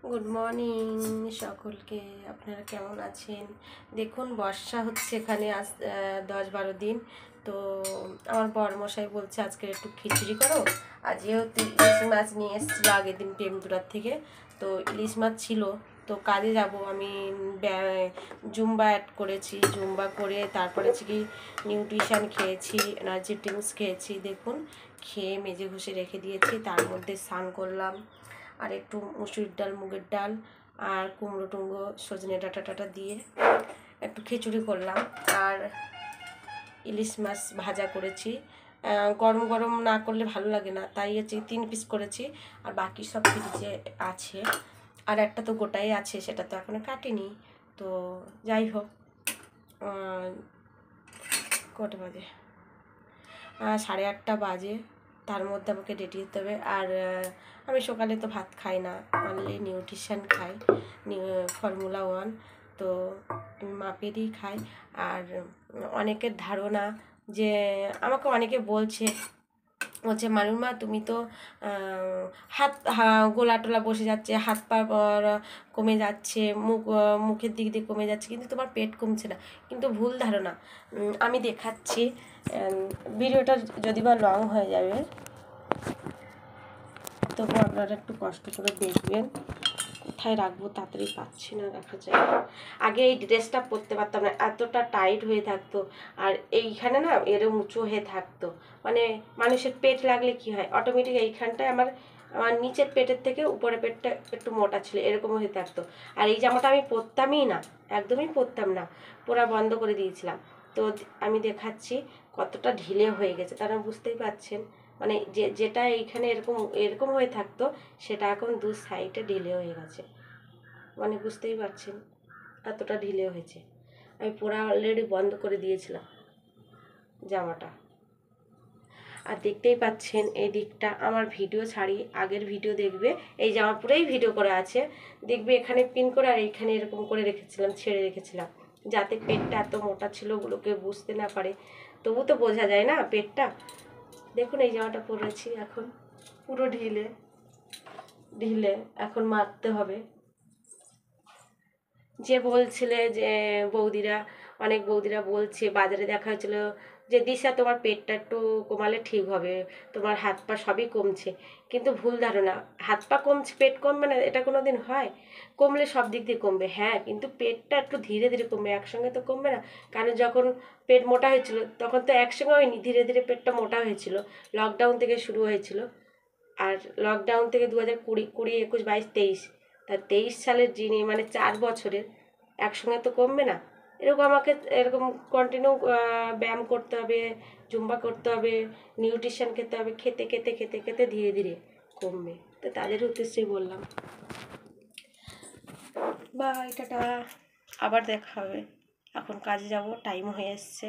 Good morning সকলকে। আপনারা কেমন আছেন? দেখুন বর্ষা হচ্ছে এখানে আজ 10-12 দিন। তো আমার বড়মশাই বলছে আজকে একটু খিচুড়ি করো। আর যেহেতু ইলিশ মাছ নিয়ে এসেছিলো আগের দিন টেমদুরার থেকে, তো ইলিশ মাছ ছিল। তো কাজে যাব আমি, জুম্বা অ্যাড করেছি, জুম্বা করে তারপরে হচ্ছে কি নিউট্রিশন খেয়েছি, এনার্জি ড্রিঙ্কস খেয়েছি। দেখুন খেয়ে মেজে ঘষে রেখে দিয়েছি, তার মধ্যে স্নান করলাম। আর একটু মুসুরির ডাল, মুগের ডাল আর কুমড়ো টুমড়ো সজনে ডাঁটা টাটা দিয়ে একটু খিচুড়ি করলাম। আর ইলিশ মাছ ভাজা করেছি। গরম গরম না করলে ভালো লাগে না, তাই হচ্ছে 3 পিস করেছি। আর বাকি সব ফ্রিজে আছে, আর একটা তো গোটাই আছে, সেটা তো এখনো কাটিনি। তো যাই হোক, কটা বাজে? 8:30 বাজে। তার মধ্যে আমাকে রেডি হতে হবে। আর আমি সকালে তো ভাত খাই না, অনলি নিউট্রিশন খাই, ফর্মুলা 1। তো আমি মাপেরই খাই। আর অনেকের ধারণা যে আমাকে অনেকে বলছে মালুমা তুমি তো হাত গোলা টোলা বসে যাচ্ছে, হাত পা কমে যাচ্ছে, মুখের দিক দিয়ে কমে যাচ্ছে, কিন্তু তোমার পেট কমছে না। কিন্তু ভুল ধারণা। আমি দেখাচ্ছি, ভিডিওটা যদি বা লং হয়ে যাবে, তবু আপনারা একটু কষ্ট করে দেখবেন। কোথায় রাখবো তাড়াতাড়ি পাচ্ছি না, রাখা যায়। আগে এই ড্রেসটা পরতে পারতাম না, এতটা টাইট হয়ে থাকতো। আর এইখানে না এরম উঁচু হয়ে থাকতো, মানে মানুষের পেট লাগলে কি হয়, অটোমেটিক এইখানটায় আমার নিচের পেটের থেকে উপরের পেটটা একটু মোটা ছিল, এরকম হয়ে থাকতো। আর এই জামাটা আমি পরতামই না, একদমই পরতাম না, পরা বন্ধ করে দিয়েছিলাম। তো আমি দেখাচ্ছি কতটা ঢিলে হয়ে গেছে, তারা বুঝতেই পারছেন। মানে যেটা এইখানে এরকম এরকম হয়ে থাকতো, সেটা এখন 2 সাইডে ঢিলে হয়ে গেছে। মানে বুঝতেই পারছেন এতটা ঢিলে হয়েছে। আমি পরা অলরেডি বন্ধ করে দিয়েছিলাম জামাটা। আর দেখতেই পাচ্ছেন এই দিকটা, আমার ভিডিও ছাড়ি, আগের ভিডিও দেখবে, এই জামা পুরেই ভিডিও করা আছে, দেখবে এখানে পিন করে আর এইখানে এরকম করে রেখেছিলাম, ছেড়ে রেখেছিলাম, যাতে পেটটা এত মোটা ছিল ওগুলোকে বুঝতে না পারে। তবু তো বোঝা যায় না পেটটা। দেখুন এই জামাটা পরেছি, এখন পুরো ঢিলে ঢিলে, এখন মারতে হবে। যে বলছিলে যে বৌদিরা, অনেক বৌদিরা বলছে, বাজারে দেখা হয়েছিল যে দিশা তোমার পেটটা একটু কমালে ঠিক হবে, তোমার হাত পা সবই কমছে। কিন্তু ভুল ধারণা, হাত পা কমছে পেট কমবে না, এটা কোনো দিন হয়? কমলে সব দিক দিয়ে কমবে, হ্যাঁ, কিন্তু পেটটা একটু ধীরে ধীরে কমবে, একসঙ্গে তো কমবে না। কারণ যখন পেট মোটা হয়েছিল তখন তো একসঙ্গে হয়নি, ধীরে ধীরে পেটটা মোটা হয়েছিল, লকডাউন থেকে শুরু হয়েছিল। আর লকডাউন থেকে 2020, 21, 22, 23, তা 23 সালের যিনি, মানে 4 বছরের, একসঙ্গে তো কমবে না। এরকম আমাকে এরকম কন্টিনিউ ব্যায়াম করতে হবে, জুম্বা করতে হবে, নিউট্রিশন খেতে হবে, খেতে খেতে খেতে খেতে ধীরে ধীরে কমবে। তো তাদের উদ্দেশ্যেই বললাম। বা এটা আবার দেখা হবে। এখন কাজে যাব, টাইম হয়ে এসছে।